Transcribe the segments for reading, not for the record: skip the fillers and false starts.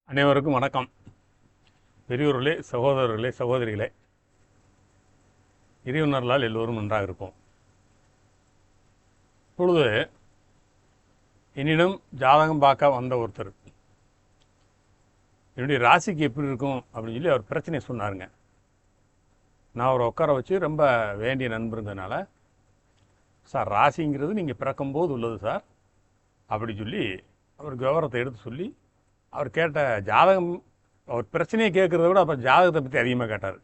அனைவருக்கும் வணக்கம். பெரியோர்களே, சகோதரர்களே, சகோதரிகளே, இறைவனர்களால் எல்லோரும் நன்றாக இருப்போம். இப்பொழுது என்னிடம் ஜாதகம் பார்க்க வந்த ஒருத்தர் என்னுடைய ராசிக்கு எப்படி இருக்கும் அப்படின்னு சொல்லி அவர் பிரச்சனையை சொன்னாருங்க. நான் அவரை உட்கார வச்சு ரொம்ப வேண்டிய நண்பருங்கிறதுனால, சார் ராசிங்கிறது நீங்கள் பிறக்கும்போது உள்ளது சார் அப்படி சொல்லி அவருக்கு விவரத்தை எடுத்து சொல்லி அவர் கேட்ட ஜாதகம், அவர் பிரச்சனையை கேட்குறத விட அப்போ ஜாதகத்தை பற்றி அதிகமாக கேட்டார்.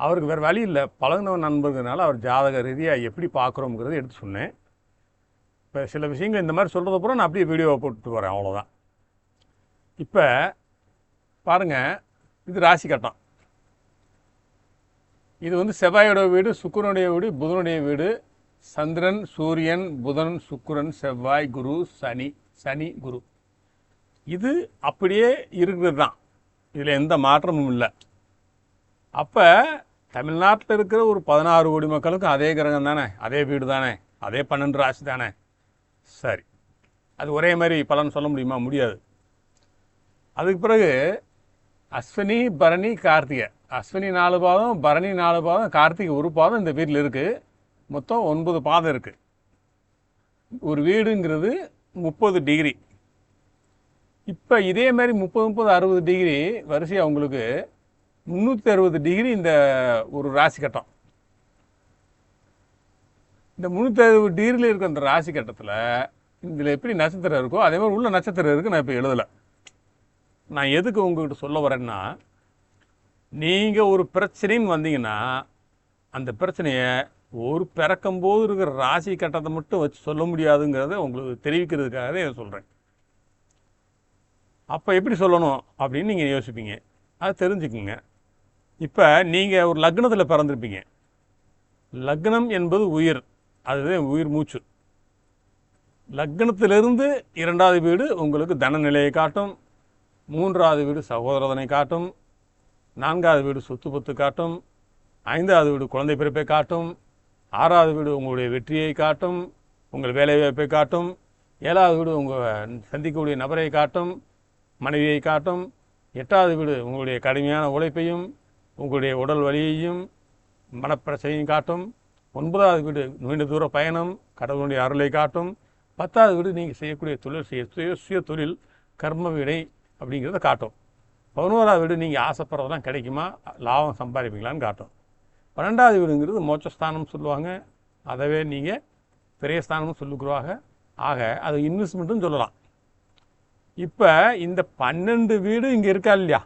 அவருக்கு வேறு வழி இல்லை, பழகுனவன் நண்பர்கள்னால அவர் ஜாதக ரீதியாக எப்படி பார்க்குறோங்கிறத எடுத்து சொன்னேன். இப்போ சில விஷயங்கள் இந்த மாதிரி சொல்கிறத பூரா நான் அப்படியே வீடியோவை போட்டு வரேன், அவ்வளோதான். இப்போ பாருங்கள், இது ராசி கட்டம். இது வந்து செவ்வாயோட வீடு, சுக்கிரனுடைய வீடு, புதனுடைய வீடு. சந்திரன், சூரியன், புதன், சுக்கிரன், செவ்வாய், குரு, சனி குரு. இது அப்படியே இருக்கிறது தான், இதில் எந்த மாற்றமும் இல்லை. அப்போ தமிழ்நாட்டில் இருக்கிற ஒரு 16 கோடி மக்களுக்கும் அதே கிரகம் தானே, அதே வீடு தானே, அதே 12 ராசி தானே. சரி, அது ஒரே மாதிரி பலன் சொல்ல முடியுமா? முடியாது. அதுக்கு பிறகு அஸ்வினி, பரணி, கார்த்திகை. அஸ்வினி 4 பாதம், பரணி 4 பாதம், கார்த்திகை 1 பாதம் இந்த வீட்டில் இருக்குது. மொத்தம் 9 பாதம் இருக்குது. ஒரு வீடுங்கிறது 30 டிகிரி. இப்போ இதே மாதிரி 30, 60 டிகிரி வரிசையாக உங்களுக்கு 360 டிகிரி இந்த ஒரு ராசி கட்டம். இந்த 360 டிகிரியில் இருக்கிற அந்த ராசி கட்டத்தில் இதில் எப்படி நட்சத்திரம் இருக்கோ அதே மாதிரி உள்ள நட்சத்திரம் இருக்குது. நான் இப்போ எழுதலை. நான் எதுக்கு உங்கள்கிட்ட சொல்ல வரேன்னா, நீங்கள் ஒரு பிரச்சனைன்னு வந்தீங்கன்னா அந்த பிரச்சனையை ஒரு பிறக்கும்போது இருக்கிற ராசி கட்டத்தை மட்டும் வச்சு சொல்ல முடியாதுங்கிறத உங்களுக்கு தெரிவிக்கிறதுக்காகவே இதை சொல்கிறேன். அப்போ எப்படி சொல்லணும் அப்படின்னு நீங்கள் யோசிப்பீங்க, அதை தெரிஞ்சுக்குங்க. இப்போ நீங்கள் ஒரு லக்னத்தில் பிறந்திருப்பீங்க. லக்னம் என்பது உயிர், அதுதான் உயிர் மூச்சு. லக்னத்திலிருந்து 2வது வீடு உங்களுக்கு தனநிலையை காட்டும், 3வது வீடு சகோதரதனை காட்டும், 4வது வீடு சொத்து பத்து காட்டும், 5வது வீடு குழந்தை பிறப்பை காட்டும், 6வது வீடு உங்களுடைய வெற்றியை காட்டும், உங்கள் வேலைவாய்ப்பை காட்டும், 7வது வீடு உங்கள் சந்திக்கக்கூடிய நபரை காட்டும், மனைவியை காட்டும், 8வது வீடு உங்களுடைய கடுமையான உழைப்பையும் உங்களுடைய உடல் வலியையும் மனப்பிரச்சனையும் காட்டும், 9வது வீடு நீண்ட தூர பயணம், கடவுளுடைய அருளை காட்டும், 10வது வீடு நீங்கள் செய்யக்கூடிய தொழில் சுய தொழில் கர்ம வீடை அப்படிங்கிறத காட்டும், 11வது வீடு நீங்கள் ஆசைப்படுறதெல்லாம் கிடைக்குமா, லாபம் சம்பாதிப்பீங்களான்னு காட்டும், 12வது வீடுங்கிறது மோட்சஸ்தானம் சொல்லுவாங்க, அதவே நீங்கள் பிரியஸ்தானம்னு சொல்லிக்கிறாங்க. ஆக அது இன்வெஸ்ட்மெண்ட்டுன்னு சொல்லலாம். இப்போ இந்த 12 வீடு இங்கே இருக்கா இல்லையா,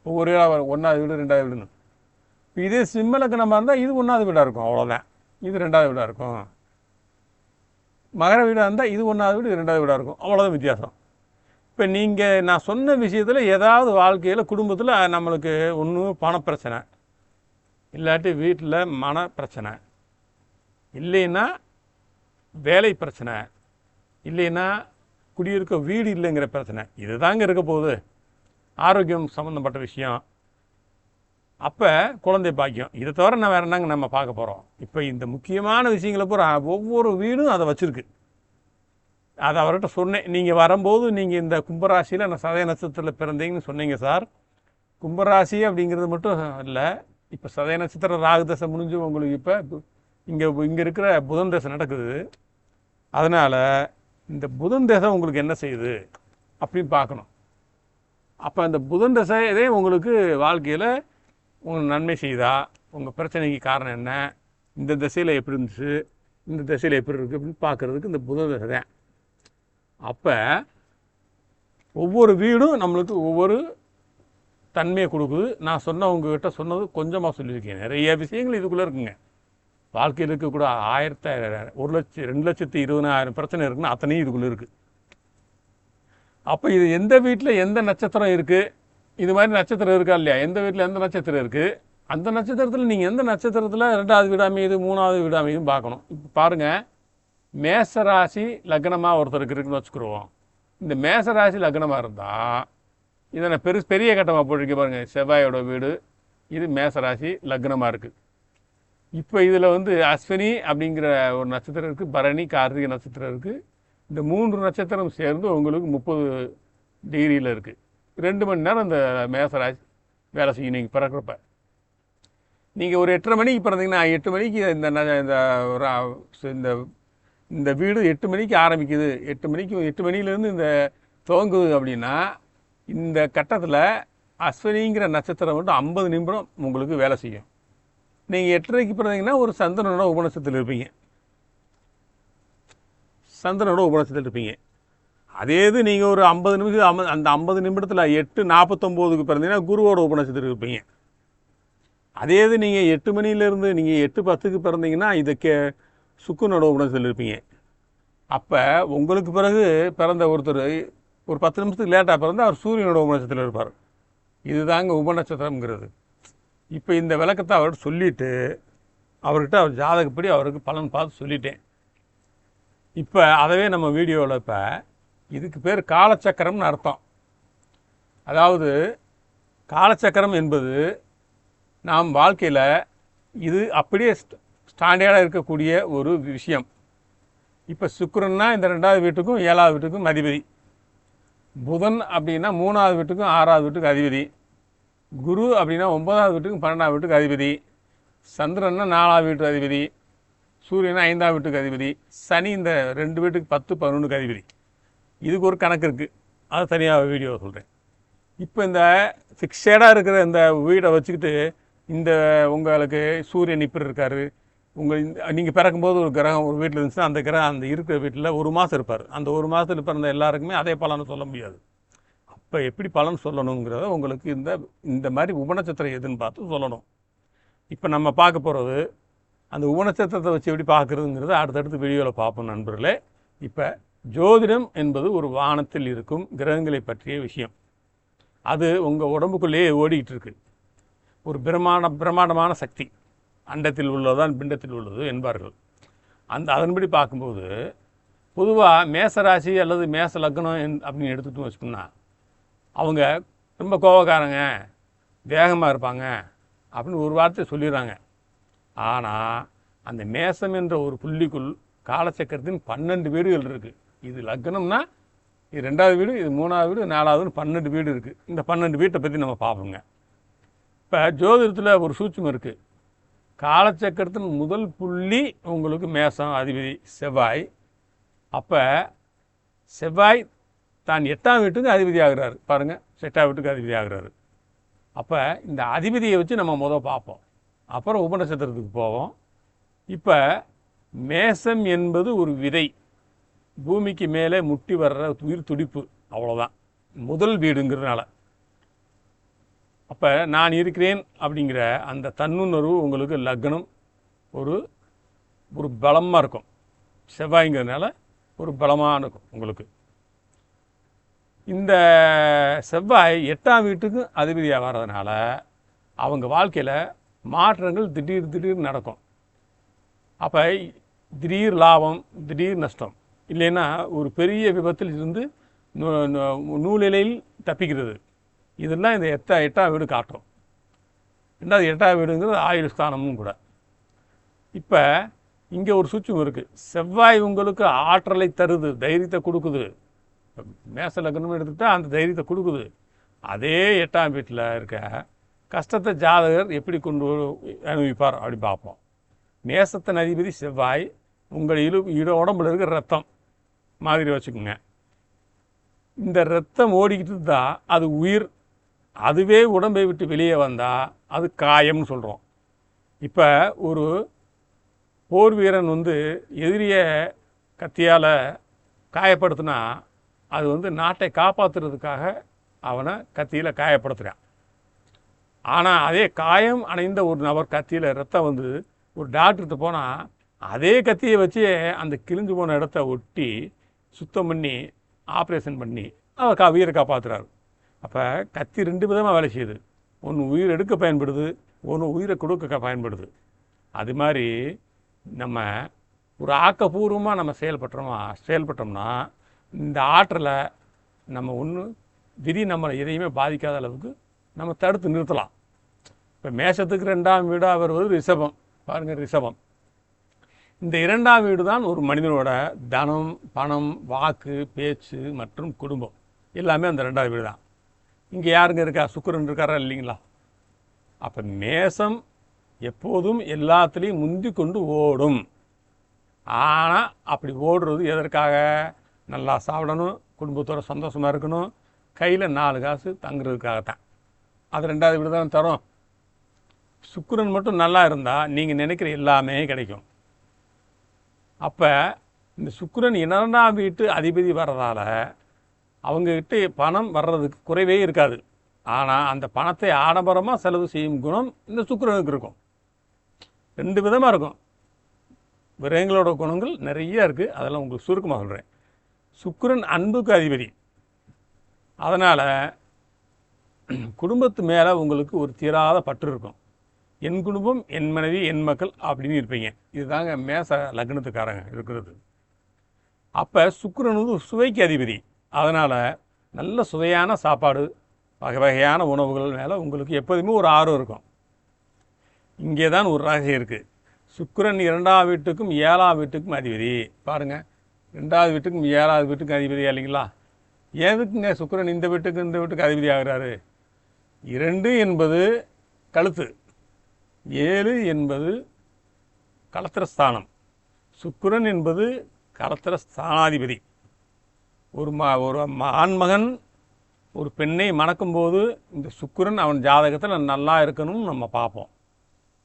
ஒவ்வொரு 1வது வீடு 2வது வீடுன்னு. இப்போ இதே சிம்ம லக்னமாக இருந்தால் இது 1வது வீடாக இருக்கும், அவ்வளோதான். இது 2வது வீடாக இருக்கும். மகர வீடாக இருந்தால் இது 1வது வீடு, 2வது வீடாக இருக்கும், அவ்வளோதான் வித்தியாசம். இப்போ நீங்கள் நான் சொன்ன விஷயத்தில் ஏதாவது வாழ்க்கையில் குடும்பத்தில் நம்மளுக்கு ஒன்று பணப்பிரச்சனை, இல்லாட்டி வீட்டில் மன பிரச்சனை, இல்லைன்னா வேலை பிரச்சனை, இல்லைன்னா குடியிருக்க வீடு இல்லைங்கிற பிரச்சனை, இது தாங்க இருக்க போகுது. ஆரோக்கியம் சம்மந்தப்பட்ட விஷயம், அப்போ குழந்தை பாக்கியம், இதை தவிர நான் வேறு என்னங்க நம்ம பார்க்க போகிறோம். இப்போ இந்த முக்கியமான விஷயங்களை பூரா ஒவ்வொரு வீடும் அதை வச்சுருக்கு. அதை அவர்கிட்ட சொன்னேன். நீங்கள் வரும்போது நீங்கள் இந்த கும்பராசியில் நான் சதய நட்சத்திரத்தில் பிறந்தீங்கன்னு சொன்னீங்க சார். கும்பராசி அப்படிங்கிறது மட்டும் இல்லை, இப்போ சதய நட்சத்திரம் ராகு தசை முடிஞ்சு உங்களுக்கு இப்போ இங்கே இருக்கிற புதன் தசை நடக்குது. அதனால் இந்த புதன் தசை உங்களுக்கு என்ன செய்யுது அப்படின்னு பார்க்கணும். அப்போ அந்த புதன் தசை இதே உங்களுக்கு வாழ்க்கையில் உங்களுக்கு நன்மை செய்தா, உங்கள் பிரச்சனைக்கு காரணம் என்ன, இந்த திசையில் எப்படி இருந்துச்சு, இந்த திசையில் எப்படி இருக்குது அப்படின்னு பார்க்குறதுக்கு இந்த புதன் தசை தான். அப்போ ஒவ்வொரு வீடும் நம்மளுக்கு ஒவ்வொரு தன்மையை கொடுக்குது. நான் சொன்ன உங்ககிட்ட சொன்னது கொஞ்சமாக சொல்லியிருக்கேன், நிறைய விஷயங்கள் இதுக்குள்ளே இருக்குங்க. வாழ்க்கையில் இருக்கக்கூட 1,20,000 பிரச்சனை இருக்குன்னு அத்தனையும் இதுக்குள்ளே இருக்குது. அப்போ இது எந்த வீட்டில் எந்த நட்சத்திரம் இருக்குது, இது மாதிரி நட்சத்திரம் இருக்கா இல்லையா, எந்த வீட்டில் எந்த நட்சத்திரம் இருக்குது, அந்த நட்சத்திரத்தில் நீங்கள் எந்த நட்சத்திரத்தில் 2வது வீடு அமையுது, 3வது வீடு அமையுதுன்னு பார்க்கணும். இப்போ பாருங்கள், மேசராசி லக்னமாக ஒருத்தருக்கு இருக்குன்னு வச்சுக்கிடுவோம். இந்த மேசராசி லக்னமாக இருந்தால் இதை நான் பெரிய கட்டமாக போட்டிருக்கேன் பாருங்கள். செவ்வாயோட வீடு இது மேசராசி லக்னமாக இருக்குது. இப்போ இதில் வந்து அஸ்வினி அப்படிங்கிற ஒரு நட்சத்திரம் இருக்குது, பரணி, கார்த்திகை நட்சத்திரம் இருக்குது. இந்த 3 நட்சத்திரம் சேர்ந்து உங்களுக்கு டிகிரியில் இருக்குது. 2 மணி நேரம் இந்த மேசராசி வேலை செய்யும். நீங்கள் பிறக்கிறப்ப நீங்கள் ஒரு 8:30 மணிக்கு பிறந்தீங்கன்னா 8 மணிக்கு இந்த இந்த வீடு 8 மணிக்கு ஆரம்பிக்குது, 8 மணிலேருந்து இந்த துவங்குது அப்படின்னா இந்த கட்டத்தில் அஸ்வினிங்கிற நட்சத்திரம் மட்டும் 50 நிமிடம் உங்களுக்கு வேலை செய்யும். நீங்கள் 8:30க்கு பிறந்தீங்கன்னா ஒரு சந்திரனோட உபநட்சத்தில் இருப்பீங்க. அதே இது நீங்கள் ஒரு 50 நிமிஷம் அந்த 50 நிமிடத்தில் 8:49க்கு பிறந்தீங்கன்னா குருவோட உபநட்சத்தில் இருப்பீங்க. அதே இது நீங்கள் 8 மணிலேருந்து நீங்கள் 8:10க்கு பிறந்தீங்கன்னா சுக்கிரனோட உபநட்சத்தில் இருப்பீங்க. அப்போ உங்களுக்கு பிறகு பிறந்த ஒருத்தர் ஒரு 10 நிமிஷத்துக்கு லேட்டாக பிறந்து அவர் சூரியனோட உபநட்சத்தில் இருப்பார். இதுதாங்க உபநட்சத்திரம்ங்கிறது. இப்போ இந்த விளக்கத்தை அவர்கிட்ட சொல்லிவிட்டு அவர்கிட்ட அவர் ஜாதகப்படி அவருக்கு பலன் பார்த்து சொல்லிட்டேன். இப்போ அதவே நம்ம வீடியோவில் இப்போ இதுக்கு பேர் காலச்சக்கரம்னு அர்த்தம். அதாவது காலச்சக்கரம் என்பது நாம் வாழ்க்கையில் இது அப்படியே ஸ்டாண்டர்டாக இருக்கக்கூடிய ஒரு விஷயம். இப்போ சுக்கிரன்னா இந்த 2வது வீட்டுக்கும் 7வது வீட்டுக்கும் அதிபதி. புதன் அப்படின்னா 3வது வீட்டுக்கும் 6வது வீட்டுக்கு அதிபதி. குரு அப்படின்னா 9வது வீட்டுக்கும் 12வது வீட்டுக்கு அதிபதி. சந்திரன்னா 4வது வீட்டுக்கு அதிபதி. சூரியனா 5வது வீட்டுக்கு அதிபதி. சனி இந்த 2 வீட்டுக்கு 10, 11க்கு அதிபதி. இதுக்கு ஒரு கணக்கு இருக்குது, அதை தனியாக வீடியோ சொல்கிறேன். இப்போ இந்த ஃபிக்ஸடாக இருக்கிற இந்த வீடை வச்சுக்கிட்டு இந்த உங்களுக்கு சூரியன் இப்படி இருக்கார், நீங்கள் பிறக்கும்போது ஒரு கிரகம் ஒரு வீட்டில் இருந்துச்சுன்னா அந்த கிரகம் அந்த இருக்கிற வீட்டில் 1 மாதம் இருப்பார். அந்த 1 மாதத்தில் பிறந்த எல்லாருக்குமே அதே பலனை சொல்ல முடியாது. அப்போ எப்படி பலன் சொல்லணுங்கிறத உங்களுக்கு இந்த மாதிரி உபநட்சத்திரம் எதுன்னு பார்த்து சொல்லணும். இப்போ நம்ம பார்க்க போகிறது அந்த உபநட்சத்திரத்தை வச்சு எப்படி பார்க்குறதுங்கிறத அடுத்தடுத்து வீடியோவில் பார்ப்போம் நண்பர்களே. இப்போ ஜோதிடம் என்பது ஒரு வானத்தில் இருக்கும் கிரகங்களை பற்றிய விஷயம். அது உங்கள் உடம்புக்குள்ளேயே ஓடிக்கிட்டு இருக்கு. ஒரு பிரம்மாண்டமான சக்தி அண்டத்தில் உள்ளதான் பிண்டத்தில் உள்ளது என்பார்கள். அதன்படி பார்க்கும்போது பொதுவாக மேசராசி அல்லது மேச லக்னம் அப்படின்னு எடுத்துகிட்டு வச்சுக்கோன்னா அவங்க ரொம்ப கோபக்காரங்க, வேகமாக இருப்பாங்க அப்படின்னு ஒரு வார்த்தை சொல்லிடுறாங்க. ஆனால் அந்த மேசம் என்ற ஒரு புள்ளிக்குள் காலச்சக்கரத்தின் 12 வீடுகள் இருக்குது. இது லக்னம்னா இது 2வது வீடு, இது 3வது வீடு, 4வது 12 வீடு இருக்குது. இந்த 12 வீட்டை பற்றி நம்ம பார்ப்போங்க. இப்போ ஜோதிடத்தில் ஒரு சூட்சம் இருக்குது. காலச்சக்கரத்தின் முதல் புள்ளி உங்களுக்கு மேசம் அதிபதி செவ்வாய். அப்போ செவ்வாய் தான் 8ஆம் வீட்டுக்கு அதிபதி ஆகிறாரு பாருங்கள், 8ஆம் வீட்டுக்கு அதிபதி ஆகிறாரு. அப்போ இந்த அதிபதியை வச்சு நம்ம பார்ப்போம், அப்புறம் உபநட்சத்திரத்துக்கு போவோம். இப்போ மேசம் என்பது ஒரு விதை, பூமிக்கு மேலே முட்டி வர்ற உயிர் துடிப்பு, அவ்வளோதான் முதல் வீடுங்கிறதுனால. அப்போ நான் இருக்கிறேன் அப்படிங்கிற அந்த தன்னுணர்வு உங்களுக்கு லக்னம் ஒரு பலமாக இருக்கும். செவ்வாய்ங்கிறதுனால ஒரு பலமாக இருக்கும் உங்களுக்கு. இந்த செவ்வாய் 8ஆம் வீட்டுக்கு அதிபதியாக வர்றதுனால அவங்க வாழ்க்கையில் மாற்றங்கள் திடீர் நடக்கும். அப்போ திடீர் லாபம், திடீர் நஷ்டம், இல்லைன்னா ஒரு பெரிய விபத்தில் இருந்து நூலிலையில் தப்பிக்கிறது, இதெல்லாம் இந்த 8ஆம் வீடு காட்டும். 8ஆம் வீடுங்கிறது ஆயுள் ஸ்தானமும் கூட. இப்போ இங்கே ஒரு சூட்சம் இருக்குது. செவ்வாய் உங்களுக்கு ஆற்றலை தருது, தைரியத்தை கொடுக்குது. மேச லக்னம் எடுத்துக்கிட்டால் அந்த தைரியத்தை கொடுக்குது. அதே 8ஆம் வீட்டில் இருக்க கஷ்டத்தை ஜாதகர் எப்படி கொண்டு அனுபவிப்பார் அப்படி பார்ப்போம். மேசத்தின் அதிபதி செவ்வாய் உங்கள் உடம்புல இருக்கிற ரத்தம் மாதிரி வச்சுக்கோங்க. இந்த ரத்தம் ஓடிக்கிட்டு தான் அது உயிர். அதுவே உடம்பை விட்டு வெளியே வந்தால் அது காயம்னு சொல்கிறோம். இப்போ ஒரு போர் வீரன் எதிரியை கத்தியால் காயப்படுத்தினா அது நாட்டை காப்பாற்றுறதுக்காக அவனை கத்தியில் காயப்படுத்துகிறான். ஆனால் அதே காயம் அடைந்த ஒரு நபர் கத்தியில் ரத்தம் ஒரு டாக்டர்கிட்ட போனால் அதே கத்தியை வச்சு அந்த கிழிஞ்சு போன இடத்த ஒட்டி சுத்தம் பண்ணி ஆப்ரேஷன் பண்ணி அவர் உயிரை காப்பாற்றுறாரு. அப்போ கத்தி 2 விதமாக வேலை செய்யுது. ஒன்று உயிர் எடுக்க பயன்படுது, ஒன்று உயிரை கொடுக்க பயன்படுது. அது மாதிரி நம்ம ஒரு ஆக்கப்பூர்வமாக நம்ம செயல்பட்டோம்னா இந்த ஆற்றலை நம்ம விதி நம்மளை எதையுமே பாதிக்காத அளவுக்கு நம்ம தடுத்து நிறுத்தலாம். இப்போ மேஷத்துக்கு 2ஆம் வீடாக வருவது ரிஷபம். பாருங்கள், ரிஷபம் இந்த 2ஆம் வீடு தான் ஒரு மனிதனோட தனம், பணம், வாக்கு, பேச்சு மற்றும் குடும்பம் எல்லாமே அந்த 2வது வீடு தான். இங்கே யாருங்க இருக்கா? சுக்கிரன் இருக்காரா இல்லைங்களா? அப்போ மேசம் எப்போதும் எல்லாத்துலேயும் முந்தி கொண்டு ஓடும். ஆனால் அப்படி ஓடுறது எதற்காக? நல்லா சாப்பிடணும், குடும்பத்தோட சந்தோஷமாக இருக்கணும், கையில் 4 காசு தங்குறதுக்காகத்தான். அது 2வது வீடு தான் தரும். சுக்கிரன் மட்டும் நல்லா இருந்தால் நீங்கள் நினைக்கிற எல்லாமே கிடைக்கும். அப்போ இந்த சுக்கிரன் 2ஆம் வீட்டு அதிபதி வர்றதால அவங்ககிட்ட பணம் வர்றதுக்கு குறைவே இருக்காது. ஆனால் அந்த பணத்தை ஆடம்பரமாக செலவு செய்யும் குணம் இந்த சுக்கிரனுக்கு இருக்கும். 2 விதமாக இருக்கும். விரயங்களோட குணங்கள் நிறைய இருக்குது. அதெல்லாம் உங்களுக்கு சுருக்கமாக சொல்கிறேன். சுக்கிரன் அன்புக்கு அதிபதி. அதனால் குடும்பத்து மேலே உங்களுக்கு ஒரு தீராத பற்று இருக்கும். என் குடும்பம், என் மனைவி, என் மக்கள் அப்படின்னு இருப்பீங்க. இதுதாங்க மேச லக்னத்துக்காரங்க இருக்கிறது. அப்போ சுக்கிரன் வந்து சுவைக்கு அதிபதி. அதனால் நல்ல சுவையான சாப்பாடு, வகை வகையான உணவுகள் மேலே உங்களுக்கு எப்போதுமே ஒரு ஆர்வம் இருக்கும். இங்கே தான் ஒரு ரகசியம் இருக்குது. சுக்கிரன் 2ஆம் வீட்டுக்கும் 7ஆம் வீட்டுக்கும் அதிபதி. பாருங்கள், 2வது வீட்டுக்கும் 7வது வீட்டுக்கும் அதிபதியா இல்லைங்களா? எதுக்குங்க சுக்கிரன் இந்த வீட்டுக்கு அதிபதி ஆகிறாரு? 2 என்பது கழுத்து, 7 என்பது களத்திரஸ்தானம். சுக்கிரன் என்பது களத்திர ஸ்தானாதிபதி. ஒரு ஆண்மகன் ஒரு பெண்ணை மணக்கும்போது இந்த சுக்கிரன் அவன் ஜாதகத்தில் நல்லா இருக்கணும்னு நம்ம பார்ப்போம்.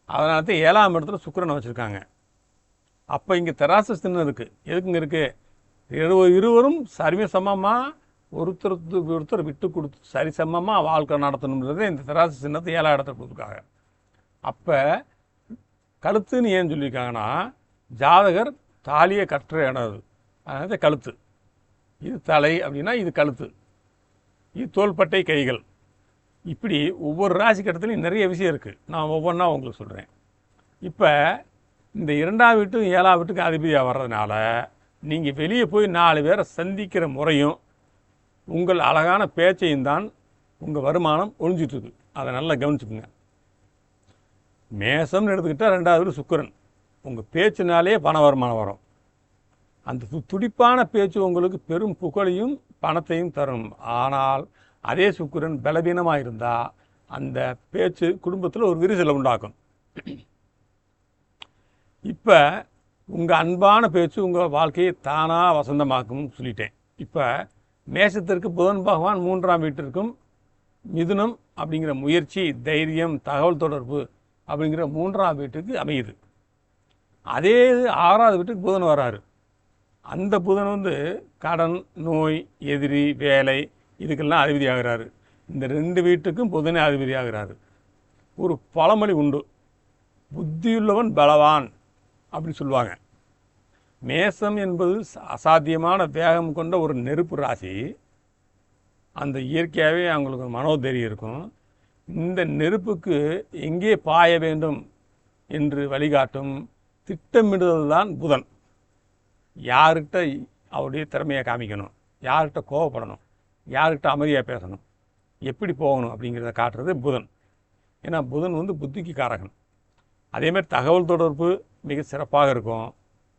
அதனால தான் 7ஆம் இடத்துல சுக்கிரனை வச்சுருக்காங்க. அப்போ இங்கே தராசு சின்னம் இருக்குது. எதுக்குங்க இருக்குது? இருவரும் சரிசமமாக ஒருத்தர் விட்டு கொடுத்து சரிசமமாக வாழ்க்கை நடத்தணுன்றது இந்த தராசு சின்னத்தை 7ஆம் இடத்துல கொடுத்துருக்காங்க. அப்போ கழுத்துன்னு ஏன் சொல்லியிருக்காங்கன்னா, ஜாதகர் தாலியை கட்டுற இடம் அது. அதனால கழுத்து. இது தலை அப்படின்னா இது கழுத்து, இது தோள்பட்டை, கைகள். இப்படி ஒவ்வொரு ராசி கட்டத்துலையும் நிறைய விஷயம் இருக்குது. நான் ஒவ்வொன்றா உங்களுக்கு சொல்கிறேன். இப்போ இந்த 2ஆம் வீட்டுக்கும் 7ஆம் வீட்டுக்கும் அதிபதியாக வர்றதுனால நீங்கள் வெளியே போய் 4 பேரை சந்திக்கிற முறையும் உங்கள் அழகான பேச்சையும் தான் உங்கள் வருமானம் ஒழிஞ்சிட்ருக்கு. அதை நல்லா கவனிச்சுக்குங்க. மேசம்னு எடுத்துக்கிட்டால் 2வது வீடு சுக்கிரன். உங்கள் பேச்சுனாலே பண வருமானம் வரும். அந்த துடிப்பான பேச்சு உங்களுக்கு பெரும் புகழையும் பணத்தையும் தரும். ஆனால் அதே சுக்கிரன் பலவீனமாக இருந்தால் அந்த பேச்சு குடும்பத்தில் ஒரு விரிசலை உண்டாக்கும். இப்போ உங்கள் அன்பான பேச்சு உங்கள் வாழ்க்கையை தானாக வசந்தமாக்கும்னு சொல்லிட்டேன். இப்போ மேசத்திற்கு புதன் பகவான் 3ஆம் வீட்டிற்கும் மிதுனம் அப்படிங்கிற முயற்சி, தைரியம், தகவல் தொடர்பு அப்படிங்கிற 3ஆம் வீட்டுக்கு அமையுது. அதே 6வது வீட்டுக்கு புதன் வராரு. அந்த புதன் வந்து கடன், நோய், எதிரி, வேலை இதுக்கெல்லாம் அதிபதி ஆகிறாரு. இந்த 2 வீட்டுக்கும் புதனே அதிபதி ஆகிறாரு. ஒரு பழமொழி உண்டு, புத்தியுள்ளவன் பலவான் அப்படின்னு சொல்லுவாங்க. மேசம் என்பது அசாத்தியமான வேகம் கொண்ட ஒரு நெருப்பு ராசி. அந்த இயற்கையாகவே அவங்களுக்கு மனோதைரியம் இருக்கும். இந்த நெருப்புக்கு எங்கே பாய வேண்டும் என்று வழிகாட்டும் திட்டமிடுதல் தான் புதன். யார்கிட்ட அவருடைய திறமையை காமிக்கணும், யார்கிட்ட கோவப்படணும், யார்கிட்ட அமைதியாக பேசணும், எப்படி போகணும் அப்படிங்கிறத காட்டுறது புதன். ஏன்னா புதன் வந்து புத்திக்கு காரகன். அதேமாதிரி தகவல் தொடர்பு மிக சிறப்பாக இருக்கும்.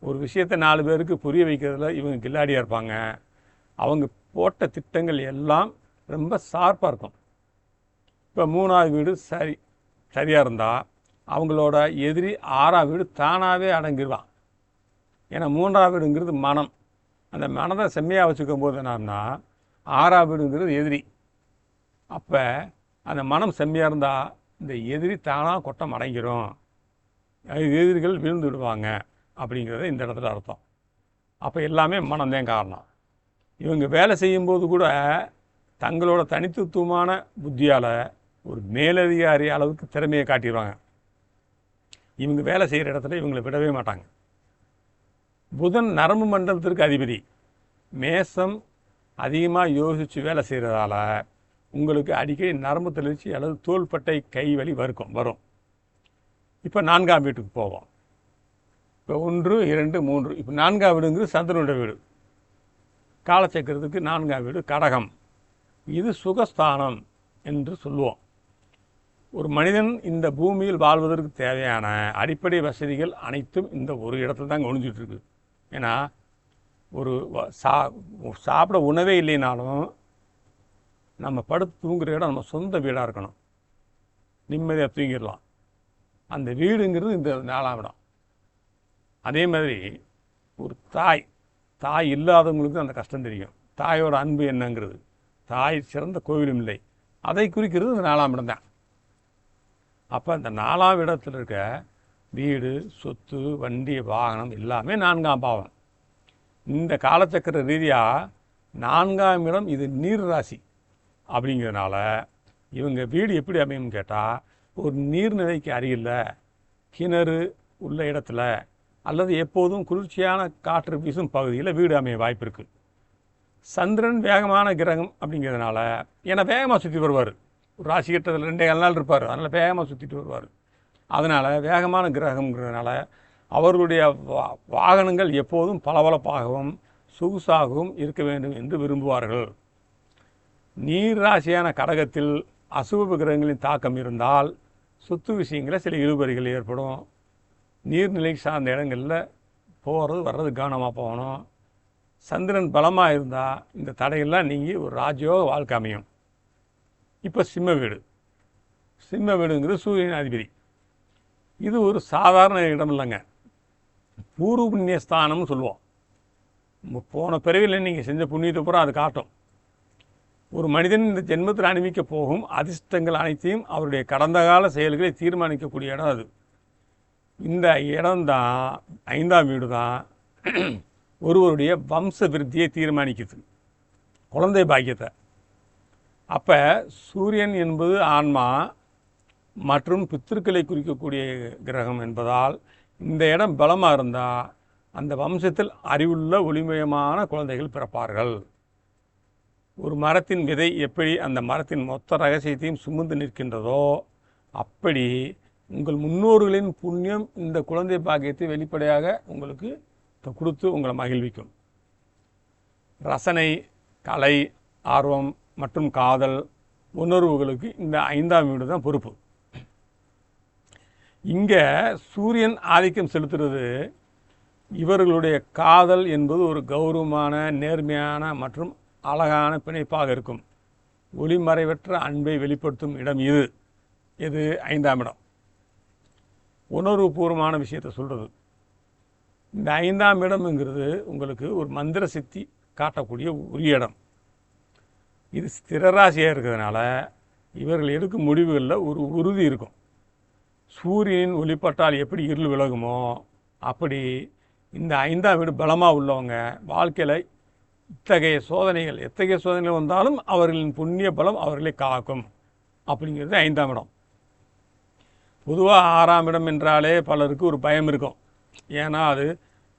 ஒரு விஷயத்தை 4 பேருக்கு புரிய வைக்கிறதுல இவங்க கில்லாடியாக இருப்பாங்க. அவங்க போட்ட திட்டங்கள் எல்லாம் ரொம்ப ஷார்ப்பாக இருக்கும். இப்போ 3வது வீடு சரியாக இருந்தால் அவங்களோட எதிரி 6ஆம் வீடு தானாகவே அடங்கிடுவான். ஏன்னா 3ஆம் வீடுங்கிறது மனம். அந்த மனதை செம்மையாக வச்சுக்கும் போது என்னன்னா 6ஆம் வீடுங்கிறது எதிரி. அப்போ அந்த மனம் செம்மையாக இருந்தால் இந்த எதிரி தானாக கொட்டம் அடங்கிடும், எதிரிகள் விழுந்து விடுவாங்க அப்படிங்கிறத இந்த இடத்துல அர்த்தம். அப்போ எல்லாமே மனம்தான் காரணம். இவங்க வேலை செய்யும்போது கூட தங்களோட தனித்துவமான புத்தியால் ஒரு மேலதிகாரி அளவுக்கு திறமையை காட்டிடுவாங்க. இவங்க வேலை செய்கிற இடத்துல இவங்களை விடவே மாட்டாங்க. புதன் நரம்பு மண்டலத்திற்கு அதிபதி. மேசம் அதிகமாக யோசித்து வேலை செய்கிறதால உங்களுக்கு அடிக்கடி நரம்பு தளர்ச்சி அல்லது தோள்பட்டை கை வலி வரும். இப்போ 4ஆம் வீட்டுக்கு போவோம். இப்போ 1, 2, 3. இப்போ 4ஆம் வீடுங்கிறது சந்திரனுடைய வீடு. காலச்சக்கரத்துக்கு 4ஆம் வீடு கடகம். இது சுகஸ்தானம் என்று சொல்லுவோம். ஒரு மனிதன் இந்த பூமியில் வாழ்வதற்கு தேவையான அடிப்படை வசதிகள் அனைத்தும் இந்த ஒரு இடத்துல தான் ஒழிஞ்சிட்ருக்கு. ஏன்னா ஒரு சாப்பிட உணவே இல்லைனாலும் நம்ம படுத்து தூங்குகிற இடம் நம்ம சொந்த வீடாக இருக்கணும், நிம்மதியாக தூங்கிடலாம். அந்த வீடுங்கிறது இந்த 4ஆம் இடம். அதே மாதிரி ஒரு தாய் இல்லாதவங்களுக்கு அந்த கஷ்டம் தெரியும். தாயோட அன்பு என்னங்கிறது, தாய் சிறந்த கோவிலும் இல்லை, அதை குறிக்கிறது இந்த 4ஆம் இடம் தான். அப்போ இந்த 4ஆம் இடத்துல இருக்க வீடு, சொத்து, வண்டி, வாகனம் எல்லாமே 4ஆம் பாவம். இந்த காலச்சக்கர ரீதியாக 4ஆம் இடம் இது நீர் ராசி அப்படிங்கிறதுனால இவங்க வீடு எப்படி அமையும்னு கேட்டால், ஒரு நீர்நிலைக்கு அருகில் கிணறு உள்ள இடத்துல அல்லது எப்போதும் குளிர்ச்சியான காற்று வீசும் பகுதியில் வீடு அமைய வாய்ப்பு இருக்குது. சந்திரன் வேகமான கிரகம் அப்படிங்கிறதுனால, ஏன்னா வேகமாக சுற்றி வருவார், ஒரு ராசி கட்டத்தில் 2 நாள் இருப்பார், அதனால் வேகமாக சுற்றிட்டு வருவார். அதனால் வேகமான கிரகங்கிறதுனால அவர்களுடைய வாகனங்கள் எப்போதும் பளபளப்பாகவும் சொகுசாகவும் இருக்க வேண்டும் என்று விரும்புவார்கள். நீர் ராசியான கடகத்தில் அசுப கிரகங்களின் தாக்கம் இருந்தால் சொத்து விஷயங்களில் சில இழுபறிகள் ஏற்படும். நீர்நிலை சார்ந்த இடங்களில் போகிறது வர்றது கவனமாக போகணும். சந்திரன் பலமாக இருந்தால் இந்த தடையெல்லாம் நீங்கி ஒரு ராஜயோக வாழ்க்கை அமையும். இப்போ சிம்ம வீடுங்கிறது சூரியன் அதிபதி. இது ஒரு சாதாரண இடம் இல்லைங்க, பூர்வ புண்ணிய ஸ்தானம்னு சொல்லுவோம். போன பிறவியில் நீங்கள் செஞ்ச புண்ணியத்தை பூரா அது காட்டும். ஒரு மனிதன் இந்த ஜென்மத்தில் அனுபவிக்க போகும் அதிர்ஷ்டங்கள் அனைத்தையும் அவருடைய கடந்த கால செயல்களை தீர்மானிக்கக்கூடிய இடம் அது. இந்த இடம்தான் 5ஆம் வீடு தான் ஒருவருடைய வம்ச விருத்தியை தீர்மானிக்குது, குழந்தை பாக்கியத்தை. அப்போ சூரியன் என்பது ஆன்மா மற்றும் பித்திருக்களை குறிக்கக்கூடிய கிரகம் என்பதால் இந்த இடம் பலமாக இருந்தால் அந்த வம்சத்தில் அறிவுள்ள ஒளிமயமான குழந்தைகள் பிறப்பார்கள். ஒரு மரத்தின் விதை எப்படி அந்த மரத்தின் மொத்த ரகசியத்தையும் சுமந்து நிற்கின்றதோ அப்படி உங்கள் முன்னோர்களின் புண்ணியம் இந்த குழந்தை பாக்கியத்தை வெளிப்படையாக உங்களுக்கு கொடுத்து உங்களை மகிழ்விக்கும். ரசனை, கலை, ஆர்வம் மற்றும் காதல் உணர்வுகளுக்கு இந்த 5ஆம் வீடு தான் பொறுப்பு. இங்கே சூரியன் ஆதிக்கம் செலுத்துறது இவர்களுடைய காதல் என்பது ஒரு கௌரவமான, நேர்மையான மற்றும் அழகான பிணைப்பாக இருக்கும். ஒளிமறைவற்ற அன்பை வெளிப்படுத்தும் இடம் இது 5ஆம் இடம். உணர்வுபூர்வமான விஷயத்தை சொல்கிறது. இந்த 5ஆம் இடம்ங்கிறது உங்களுக்கு ஒரு மந்திர சக்தி காட்டக்கூடிய உரிய இடம். இது ஸ்திரராசியாக இருக்கிறதுனால இவர்கள் எடுக்கும் முடிவுகளில் ஒரு உறுதி இருக்கும். சூரியனின் ஒளிப்பட்டால் எப்படி இருள் விலகுமோ அப்படி இந்த 5ஆம் வீடு பலமாக உள்ளவங்க வாழ்க்கையில் எத்தகைய சோதனைகள் வந்தாலும் அவர்களின் புண்ணிய பலம் அவர்களை காக்கும் அப்படிங்கிறது 5ஆம் இடம். பொதுவாக 6ஆம் இடம் என்றாலே பலருக்கு ஒரு பயம் இருக்கும். ஏன்னா அது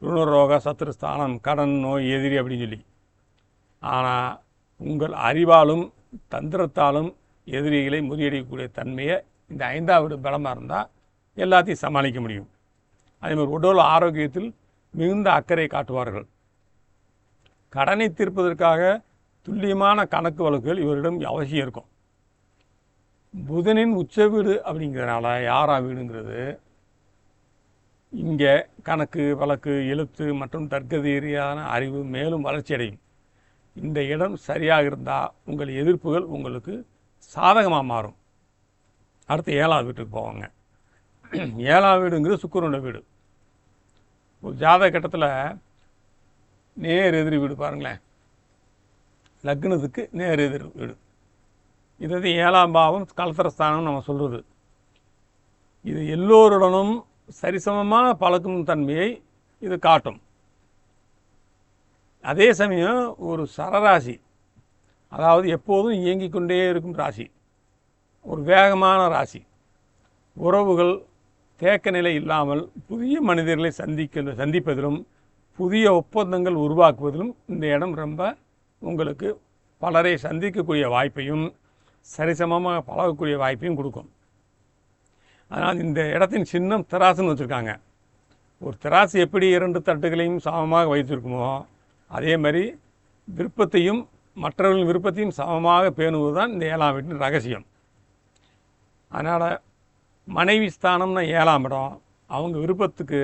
ருணரோக, சத்துருஸ்தானம், கடன், நோய், எதிரி அப்படின்னு சொல்லி. ஆனால் உங்கள் அறிவாலும் தந்திரத்தாலும் எதிரிகளை முறியடிக்கக்கூடிய தன்மையை இந்த 5ஆம் வீடு பலமாக இருந்தால் எல்லாத்தையும் சமாளிக்க முடியும். அதேமாதிரி உடல் ஆரோக்கியத்தில் மிகுந்த அக்கறை காட்டுவார்கள். கடனை தீர்ப்பதற்காக துல்லியமான கணக்கு வழக்குகள் இவரிடம் அவசியம் இருக்கும். புதனின் உச்ச வீடு அப்படிங்கிறதுனால 6ஆம் வீடுங்கிறது இங்கே கணக்கு வழக்கு, எழுத்து மற்றும் தர்க்க ரீதியான அறிவு மேலும் வளர்ச்சி அடையும். இந்த இடம் சரியாக இருந்தால் உங்கள் எதிர்ப்புகள் உங்களுக்கு சாதகமாக மாறும். அடுத்து 7ஆம் வீட்டுக்கு போவாங்க. 7ஆம் வீடுங்கிறது சுக்கிரனோட வீடு. ஒரு ஜாதக கட்டத்தில் நேர் எதிரி வீடு பாருங்களேன், லக்னத்துக்கு நேர் எதிர் வீடு. இது 7ஆம் பாவம் கலத்திரஸ்தானம் நம்ம சொல்கிறது. இது எல்லோருடனும் சரிசமமாக பழக்கும் தன்மையை இது காட்டும். அதே சமயம் ஒரு சரராசி, அதாவது எப்போதும் இயங்கிக் கொண்டே இருக்கும் ராசி, ஒரு வேகமான ராசி. உறவுகள் தேக்க நிலை இல்லாமல் புதிய மனிதர்களை சந்திப்பதிலும் புதிய ஒப்பந்தங்கள் உருவாக்குவதிலும் இந்த இடம் ரொம்ப உங்களுக்கு பலரை சந்திக்கக்கூடிய வாய்ப்பையும் சரிசமமாக பழகக்கூடிய வாய்ப்பையும் கொடுக்கும். அதனால் இந்த இடத்தின் சின்னம் திராசுன்னு வச்சுருக்காங்க. ஒரு திராசு எப்படி 2 தட்டுகளையும் சமமாக வைத்திருக்குமோ அதே மாதிரி விருப்பத்தையும் மற்றவர்களின் விருப்பத்தையும் சமமாக பேணுவது தான் இந்த 7ஆம் வீட்டின் ரகசியம். அதனால் மனைவி ஸ்தானம்னா 7ஆம் இடம். அவங்க விருப்பத்துக்கு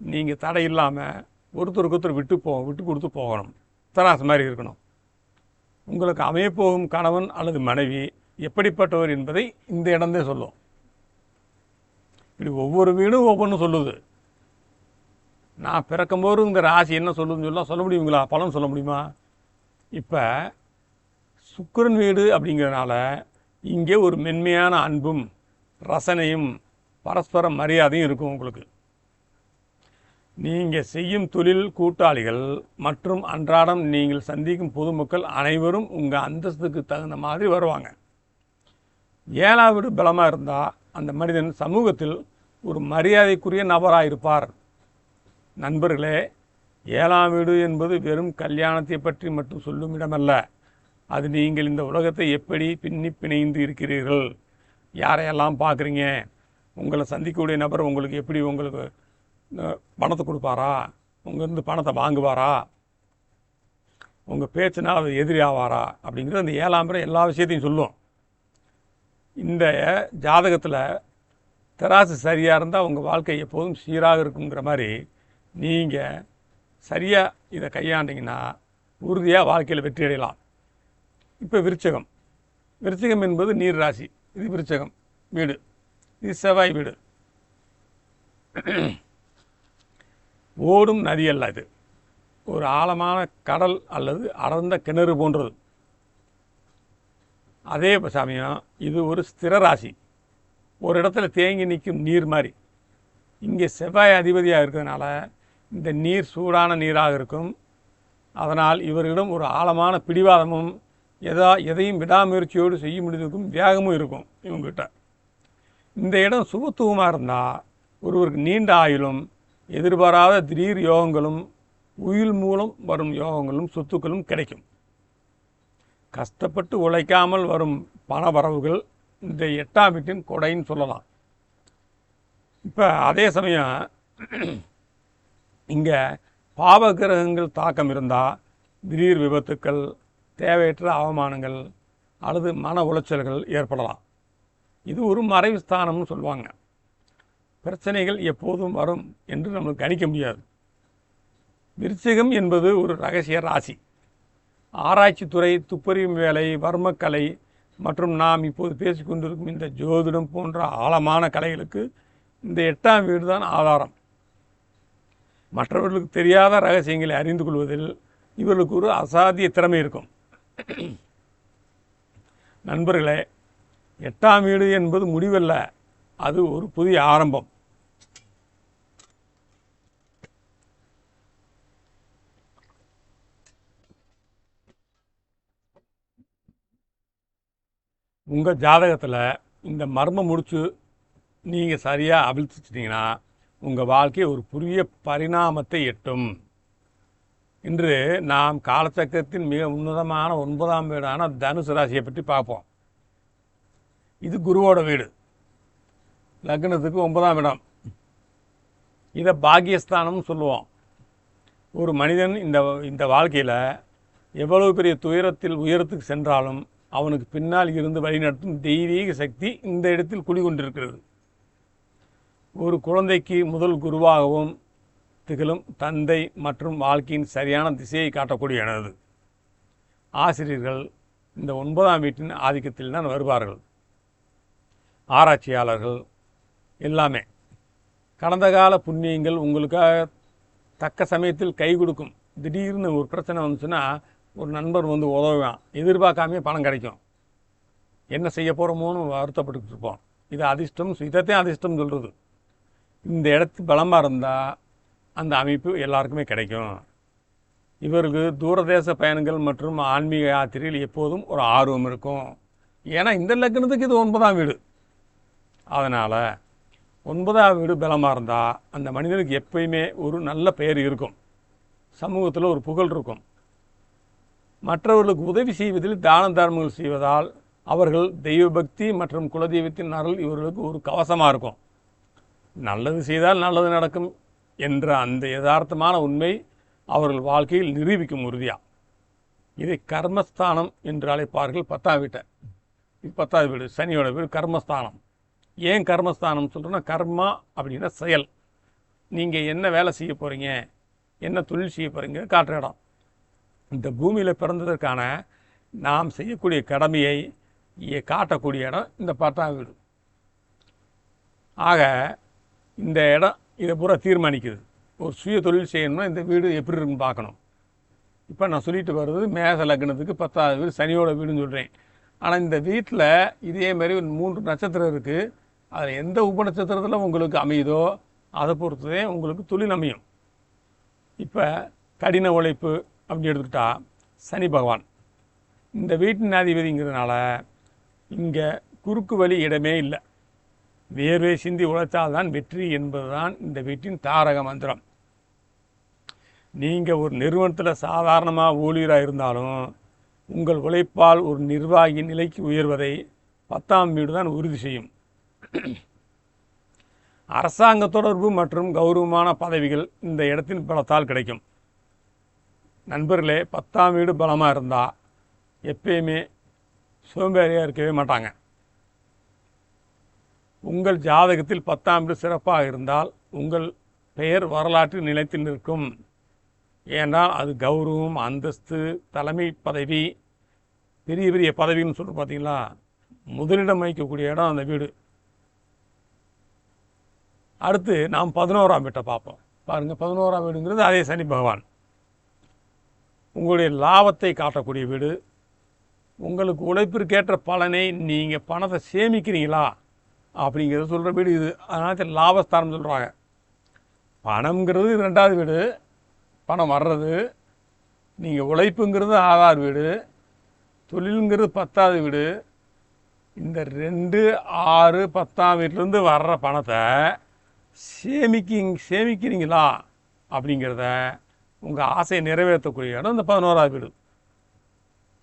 நீங்கள் தடை இல்லாமல் ஒருத்தருக்கு ஒருத்தர் விட்டு கொடுத்து போகணும். தராசு மாதிரி இருக்கணும். உங்களுக்கு அமையப்போகும் கணவன் அல்லது மனைவி எப்படிப்பட்டவர் என்பதை இந்த இடந்தே சொல்லும். இப்படி ஒவ்வொரு வீடும் ஒவ்வொன்றும் சொல்லுது. நான் பிறக்கும்போது இந்த ராசி என்ன சொல்லுதுன்னு சொல்ல முடியுங்களா? பலன் சொல்ல முடியுமா? இப்போ சுக்கிரன் வீடு அப்படிங்கிறதுனால இங்கே ஒரு மென்மையான அன்பும் ரசனையும் பரஸ்பர மரியாதையும் இருக்கும். உங்களுக்கு நீங்கள் செய்யும் தொழில் கூட்டாளிகள் மற்றும் அன்றாடம் நீங்கள் சந்திக்கும் பொதுமக்கள் அனைவரும் உங்கள் அந்தஸ்துக்கு தகுந்த மாதிரி வருவாங்க. 7ஆம் வீடு பலமாக இருந்தால் அந்த மனிதன் சமூகத்தில் ஒரு மரியாதைக்குரிய நபராக இருப்பார். நண்பர்களே, 7ஆம் வீடு என்பது வெறும் கல்யாணத்தை பற்றி மட்டும் சொல்லும் இடமல்ல. அது நீங்கள் இந்த உலகத்தை எப்படி பின்னி பிணைந்து இருக்கிறீர்கள், யாரையெல்லாம் பார்க்குறீங்க, உங்களை சந்திக்கக்கூடிய நபர் உங்களுக்கு எப்படி உங்களுக்கு பணத்தை கொடுப்பாரா, உங்கள்கிட்ட பணத்தை வாங்குவாரா, உங்கள் பேச்சுனால் அவர் எதிரி ஆவாரா அப்படிங்கிறது அந்த 7ஆம் வீடு எல்லா விஷயத்தையும் சொல்லும். இந்த ஜாதகத்தில் தராசு சரியாக இருந்தால் உங்கள் வாழ்க்கை எப்போதும் சீராக இருக்குங்கிற மாதிரி நீங்கள் சரியாக இதை கையாண்டிங்கன்னா உறுதியாக வாழ்க்கையில் வெற்றி அடையலாம். இப்போ விருச்சிகம் என்பது நீர் ராசி. இது விருச்சிகம் வீடு, இது செவ்வாய் வீடு. ஓடும் நதி அல்ல, இது ஒரு ஆழமான கடல் அல்லது அடர்ந்த கிணறு போன்றது. அதே சமயம் இது ஒரு ஸ்திர ராசி, ஒரு இடத்துல தேங்கி நிற்கும் நீர் மாதிரி. இங்கே செவ்வாய் அதிபதியாக இருக்கிறதுனால இந்த நீர் சூடான நீராக இருக்கும். அதனால் இவர்களிடம் ஒரு ஆழமான பிடிவாதமும் எதையும் விடாமுயற்சியோடு செய்ய முடிவதற்கும் வேகமும் இருக்கும் இவங்ககிட்ட. இந்த இடம் சுபத்துவமாக இருந்தால் ஒருவருக்கு நீண்ட ஆயுளும் எதிர்பாராத திடீர் யோகங்களும் உயில் மூலம் வரும் யோகங்களும் சொத்துக்களும் கிடைக்கும். கஷ்டப்பட்டு உழைக்காமல் வரும் பண வரவுகள் இந்த 8ஆம் வீட்டின் கொடைன்னு சொல்லலாம். இப்போ அதே சமயம் இங்கே பாவகிரகங்கள் தாக்கம் இருந்தால் திடீர் விபத்துக்கள், தேவையற்ற அவமானங்கள் அல்லது மன உளைச்சல்கள் ஏற்படலாம். இது ஒரு மறைவு ஸ்தானம்னு சொல்லுவாங்க. பிரச்சனைகள் எப்போதும் வரும் என்று நம்மளுக்கு கணிக்க முடியாது. விருச்சிகம் என்பது ஒரு ரகசிய ராசி. ஆராய்ச்சித்துறை, துப்பறியும் வேலை, வர்மக்கலை மற்றும் நாம் இப்போது பேசிக்கொண்டிருக்கும் இந்த ஜோதிடம் போன்ற ஆழமான கலைகளுக்கு இந்த 8ஆம் வீடு தான் ஆதாரம். மற்றவர்களுக்கு தெரியாத ரகசியங்களை அறிந்து கொள்வதில் இவர்களுக்கு ஒரு அசாத்திய திறமை இருக்கும். நண்பர்களே, 8ஆம் வீடு என்பது முடிவல்ல, அது ஒரு புதிய ஆரம்பம். உங்கள் ஜாதகத்தில் இந்த மர்மம் முடிச்சு நீங்கள் சரியாக அவிழ்த்துச்சிட்டிங்கன்னா உங்கள் வாழ்க்கை ஒரு புதிய பரிணாமத்தை எட்டும். இன்று நாம் காலச்சக்கரத்தின் மிக உன்னதமான 9ஆம் வீடான தனுசு ராசியை பற்றி பார்ப்போம். இது குருவோட வீடு, லக்னத்துக்கு 9ஆம் இடம். இதை பாக்கியஸ்தானம்னு சொல்லுவோம். ஒரு மனிதன் இந்த வாழ்க்கையில் எவ்வளவு பெரிய துயரத்தில் உயரத்துக்கு சென்றாலும் அவனுக்கு பின்னால் இருந்து வழிநடத்தும் தெய்வீக சக்தி இந்த இடத்தில் குடிகொண்டிருக்கிறது. ஒரு குழந்தைக்கு முதல் குருவாகவும் திகழும் தந்தை மற்றும் வாழ்க்கையின் சரியான திசையை காட்டக்கூடிய எனது ஆசிரியர்கள் இந்த 9ஆம் வீட்டின் ஆதிக்கத்தில் தான் வருவார்கள். ஆராய்ச்சியாளர்கள் எல்லாமே கடந்த கால புண்ணியங்கள் உங்களுக்காக தக்க சமயத்தில் கை கொடுக்கும். திடீர்னு ஒரு பிரச்சனை வந்துச்சுன்னா ஒரு நண்பர் வந்து உதவுவான், எதிர்பார்க்காமே பணம் கிடைக்கும். என்ன செய்ய போகிறோமோன்னு வருத்தப்பட்டு இருப்போம். இது அதிர்ஷ்டம், இதைத்தான் அதிர்ஷ்டம் சொல்கிறது. இந்த இடத்து பலமாக இருந்தால் அந்த அமைப்பு எல்லாருக்குமே கிடைக்கும். இவருக்கு தூரதேச பயணங்கள் மற்றும் ஆன்மீக யாத்திரையில் எப்போதும் ஒரு ஆர்வம் இருக்கும். ஏன்னா இந்த லக்னத்துக்கு இது 9ஆம் வீடு. அதனால் 9ஆம் வீடு பலமாக இருந்தால் அந்த மனிதனுக்கு எப்பயுமே ஒரு நல்ல பெயர் இருக்கும், சமூகத்தில் ஒரு புகழ் இருக்கும். மற்றவர்களுக்கு உதவி செய்வதில் தான தர்மங்கள் செய்வதால் அவர்கள் தெய்வ பக்தி மற்றும் குலதெய்வத்தின் அருள் இவர்களுக்கு ஒரு கவசமாக இருக்கும். நல்லது செய்தால் நல்லது நடக்கும் என்ற அந்த யதார்த்தமான உண்மை அவர்கள் வாழ்க்கையில் நிரூபிக்கும் உறுதியாக. இதை கர்மஸ்தானம் என்று அழைப்பார்கள். 10ஆம் வீட்டை, இது 10ஆவது வீடு, சனியோட வீடு, கர்மஸ்தானம். ஏன் கர்மஸ்தானம் சொல்கிறோன்னா, கர்மா அப்படின்னா செயல். நீங்கள் என்ன வேலை செய்ய போகிறீங்க, என்ன தொழில் செய்ய போகிறீங்க காட்டுற இடம். இந்த பூமியில் பிறந்ததற்கான நாம் செய்யக்கூடிய கடமையை காட்டக்கூடிய இடம் இந்த 10ஆம் வீடு. ஆக இந்த இடம் இதை பூரா தீர்மானிக்குது. ஒரு சுய தொழில் செய்யணும்னா இந்த வீடு எப்படி இருக்குன்னு பார்க்கணும். இப்போ நான் சொல்லிட்டு வர்றது மேச லக்னத்துக்கு 10ஆவது வீடு சனியோட வீடுன்னு சொல்கிறேன். ஆனால் இந்த வீட்டில் இதே மாதிரி ஒரு 3 நட்சத்திரம் இருக்குது. அதில் எந்த உப நட்சத்திரத்தில் உங்களுக்கு அமையுதோ அதை பொறுத்ததே உங்களுக்கு தொழில் அமையும். இப்போ கடின உழைப்பு அப்படின்னு எடுத்துக்கிட்டா சனி பகவான் இந்த வீட்டின் அதிபதிங்கிறதுனால இங்கே குறுக்கு வழி இடமே இல்லை. வேர்வை சிந்தி உழைத்தால்தான் வெற்றி என்பதுதான் இந்த வீட்டின் தாரக மந்திரம். நீங்கள் ஒரு நிறுவனத்தில் சாதாரணமாக ஊழியராக இருந்தாலும் உங்கள் உழைப்பால் ஒரு நிர்வாகி நிலைக்கு உயர்வதை 10ஆம் வீடு தான் உறுதி செய்யும். அரசாங்க தொடர்பு மற்றும் கௌரவமான பதவிகள் இந்த இடத்தின் பலத்தால் கிடைக்கும். நண்பர்களே, 10ஆம் வீடு பலமாக இருந்தால் எப்பயுமே சோம்பேறியாக இருக்கவே மாட்டாங்க. உங்கள் ஜாதகத்தில் 10ஆம் வீடு சிறப்பாக இருந்தால் உங்கள் பெயர் வரலாற்றில் நிலைத்து நிற்கும். ஏன்னால் அது கௌரவம், அந்தஸ்து, தலைமை பதவி, பெரிய பெரிய பதவின்னு சொல்லிட்டு பார்த்தீங்களா, முதலிடம் வகிக்கக்கூடிய இடம் அந்த வீடு. அடுத்து நாம் 11ஆம் வீட்டை பார்ப்போம். பாருங்கள், 11ஆம் வீடுங்கிறது அதே சனி பகவான். உங்களுடைய லாபத்தை காட்டக்கூடிய வீடு. உங்களுக்கு உழைப்பிற்கேற்ற பலனை நீங்கள் பணத்தை சேமிக்கிறீங்களா அப்படிங்கிறத சொல்கிற வீடு இது. அதனால லாபஸ்தானம் சொல்கிறாங்க. பணம்ங்கிறது 2ஆவது வீடு, பணம் வர்றது. நீங்கள் உழைப்புங்கிறது 6ஆவது வீடு, தொழிலுங்கிறது 10ஆவது வீடு. இந்த 2, 6, 10ஆம் வீட்டிலேருந்து வர்ற பணத்தை சேமிக்கிறீங்களா அப்படிங்கிறத உங்கள் ஆசையை நிறைவேற்றக்கூடிய இடம் இந்த 11ஆவது வீடு.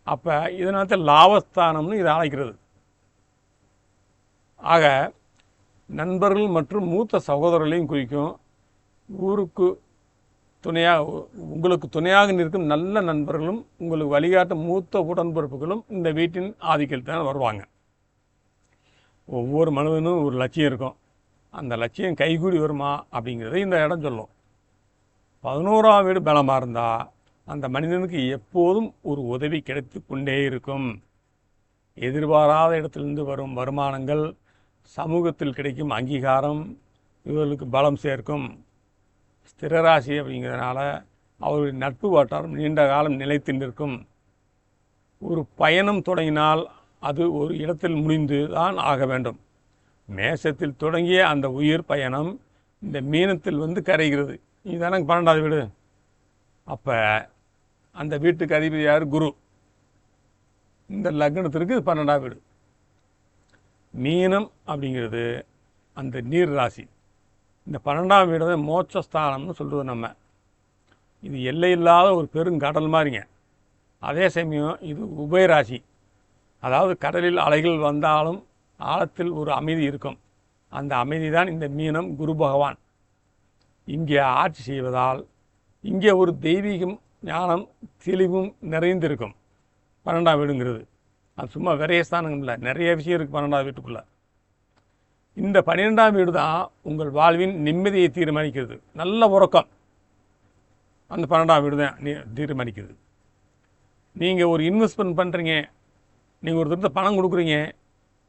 அப்போ இதனால லாபஸ்தானம்னு இதை அழைக்கிறது. ஆக நண்பர்கள் மற்றும் மூத்த சகோதரர்களையும் குறிக்கும். ஊருக்கு துணையாக உங்களுக்கு துணையாக நிற்கும் நல்ல நண்பர்களும் உங்களுக்கு வழிகாட்டும் மூத்த உடன்பிறப்புகளும் இந்த வீட்டின் ஆதிக்கத்தில் தான் வருவாங்க. ஒவ்வொரு மனிதனும் ஒரு லட்சியம் இருக்கும். அந்த லட்சியம் கைகூடி வருமா அப்படிங்கிறத இந்த இடம் சொல்லும். 11ஆம் வீடு பலமாக இருந்தால் அந்த மனிதனுக்கு எப்போதும் ஒரு உதவி கிடைத்து கொண்டே இருக்கும். எதிர்பாராத இடத்திலிருந்து வரும் வருமானங்கள், சமூகத்தில் கிடைக்கும் அங்கீகாரம் இவர்களுக்கு பலம் சேர்க்கும். ஸ்திரராசி அப்படிங்கிறதுனால அவருடைய நட்பு வட்டாரம் நீண்ட காலம் நிலைத்து நிற்கும். ஒரு பயணம் தொடங்கினால் அது ஒரு இடத்தில் முடிந்து தான் ஆக வேண்டும். மேசத்தில் தொடங்கிய அந்த உயிர் பயணம் இந்த மீனத்தில் வந்து கரைகிறது. இதுதானே 12ஆவது வீடு. அப்போ அந்த வீட்டுக்கு அதிபதி யார்? குரு. இந்த லக்னத்திற்கு 12ஆம் வீடு. மீனம் அப்படிங்கிறது அந்த நீர் ராசி. இந்த 12ஆம் வீடு தான் மோட்சஸ்தானம்னு சொல்கிறது நம்ம. இது எல்லையில்லாத ஒரு பெருங்கடல் மாதிரிங்க. அதே சமயம் இது உபயராசி. அதாவது கடலில் அலைகள் வந்தாலும் ஆழத்தில் ஒரு அமைதி இருக்கும். அந்த அமைதி தான் இந்த மீனம் குரு பகவான் இங்கே ஆட்சி செய்வதால் இங்கே ஒரு தெய்வீகம், ஞானம், தெளிவும் நிறைந்திருக்கும். 12ஆம் வீடுங்கிறது அது சும்மா விரயஸ்தானம் இல்லை, நிறைய விஷயம் இருக்குது 12ஆம் வீட்டுக்குள்ளே. இந்த 12ஆம் வீடு தான் உங்கள் வாழ்வின் நிம்மதியை தீர்மானிக்கிறது. நல்ல உறக்கம் அந்த 12ஆம் வீடு தான் தீர்மானிக்கிறது. நீங்கள் ஒரு இன்வெஸ்ட்மெண்ட் பண்ணுறீங்க, நீங்கள் ஒரு திட்டத்தை பணம் கொடுக்குறீங்க,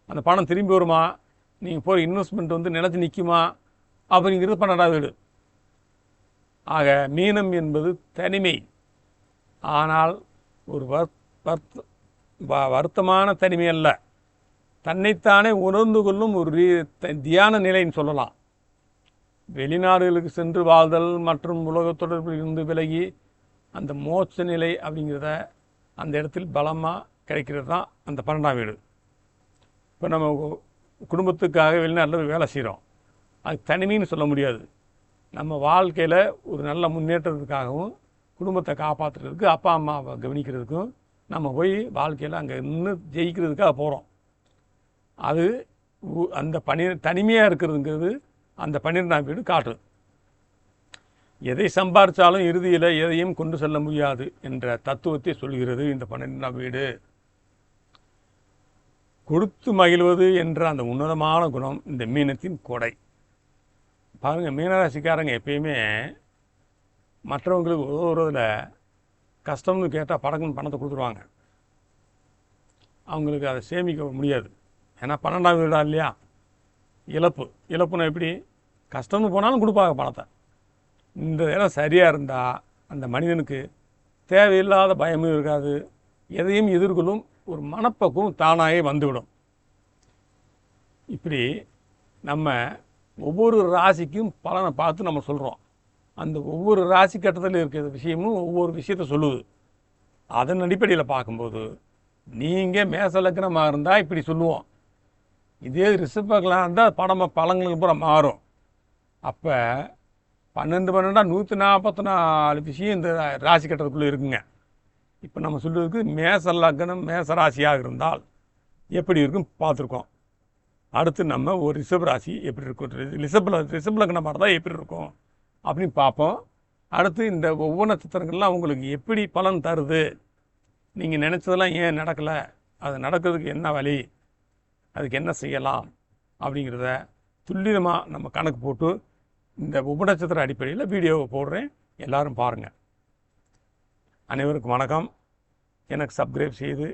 அந்த பணம் திரும்பி வருமா, நீங்கள் போகிற இன்வெஸ்ட்மெண்ட் வந்து நிலச்சி நிற்குமா அப்படிங்கிறது 12ஆம் வீடு. ஆக மீனம் என்பது தனிமை, ஆனால் ஒரு வருத்தமான தனிமை அல்ல, தன்னைத்தானே உணர்ந்து கொள்ளும் ஒரு தியான நிலைன்னு சொல்லலாம். வெளிநாடுகளுக்கு சென்று வாழ்தல் மற்றும் உலக தொடர்பில் இருந்து விலகி அந்த மோட்ச நிலை அப்படிங்கிறத அந்த இடத்தில் பலமாக கிடைக்கிறது தான் அந்த 12ஆம் வீடு. இப்போ நம்ம குடும்பத்துக்காக வெளிநாட்டில் வேலை செய்கிறோம், அது தனிமைன்னு சொல்ல முடியாது. நம்ம வாழ்க்கையில் ஒரு நல்ல முன்னேற்றத்துக்காகவும் குடும்பத்தை காப்பாற்றுறதுக்கு, அப்பா அம்மாவை கவனிக்கிறதுக்கும் நம்ம போய் வாழ்க்கையில் அங்கே இன்னும் ஜெயிக்கிறதுக்காக போகிறோம். அது அந்த தனிமையாக இருக்கிறதுங்கிறது அந்த 12ஆம் வீடு காட்டும். எதை சம்பாதிச்சாலும் இறுதியில் எதையும் கொண்டு செல்ல முடியாது என்ற தத்துவத்தை சொல்கிறது இந்த 12ஆம் வீடு. கொடுத்து மகிழ்வது என்ற அந்த உன்னதமான குணம் இந்த மீனத்தின் கொடை. பாருங்கள், மீனராசிக்காரங்க எப்பயுமே மற்றவங்களுக்கு உதவுறதில் கஷ்டம்னு கேட்டால் பணத்தை கொடுத்துருவாங்க. அவங்களுக்கு அதை சேமிக்க முடியாது. ஏன்னா 12ஆம் வீடா இல்லையா, இழப்புன்னா எப்படி, கஷ்டம்னு போனாலும் கொடுப்பாங்க பணத்தை. இந்த இடம் சரியாக இருந்தால் அந்த மனிதனுக்கு தேவையில்லாத பயமும் இருக்காது, எதையும் எதிர்கொள்ளும் ஒரு மனப்பக்குவம் தானாகவே வந்துவிடும். இப்படி நம்ம ஒவ்வொரு ராசிக்கும் பலனை பார்த்து நம்ம சொல்கிறோம். அந்த ஒவ்வொரு ராசி கட்டத்தில் இருக்கிற விஷயமும் ஒவ்வொரு விஷயத்த சொல்லுது. அதன் அடிப்படையில் பார்க்கும்போது நீங்கள் மேச லக்னமாக இருந்தால் இப்படி சொல்லுவோம், இதே ரிஷபங்களாக இருந்தால் பலங்களுக்கு பூரா மாறும். அப்போ 12 144 விஷயம் இந்த ராசி கட்டத்துக்குள்ளே இருக்குங்க. இப்போ நம்ம சொல்கிறதுக்கு மேச லக்னம் மேச ராசியாக இருந்தால் எப்படி இருக்கும் பார்த்துருக்கோம். அடுத்து நம்ம ஒரு ரிஷப ராசி எப்படி இருக்கும், ரிஷப லக்னமாக இருந்தால் எப்படி இருக்கும் அப்படின்னு பார்ப்போம். அடுத்து இந்த ஒவ்வொரு நட்சத்திரங்கள்லாம் உங்களுக்கு எப்படி பலன் தருது, நீங்கள் நினச்சதெல்லாம் ஏன் நடக்கலை, அது நடக்கிறதுக்கு என்ன வழி, அதுக்கு என்ன செய்யலாம் அப்படிங்கிறத துல்லியமாக நம்ம கணக்கு போட்டு இந்த உபநட்சத்திர அடிப்படையில் வீடியோவை போடுறேன், எல்லோரும் பாருங்கள். அனைவருக்கும் வணக்கம். எனக்கு சப்ஸ்கிரைப் செய்து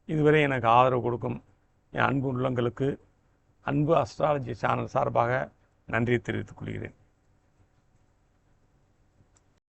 இதுவரை எனக்கு ஆதரவு கொடுக்கும் என் அன்பு உள்ளங்களுக்கு அன்பு அஸ்ட்ராலஜி சேனல் சார்பாக நன்றி தெரிவித்துக் கொள்கிறேன்.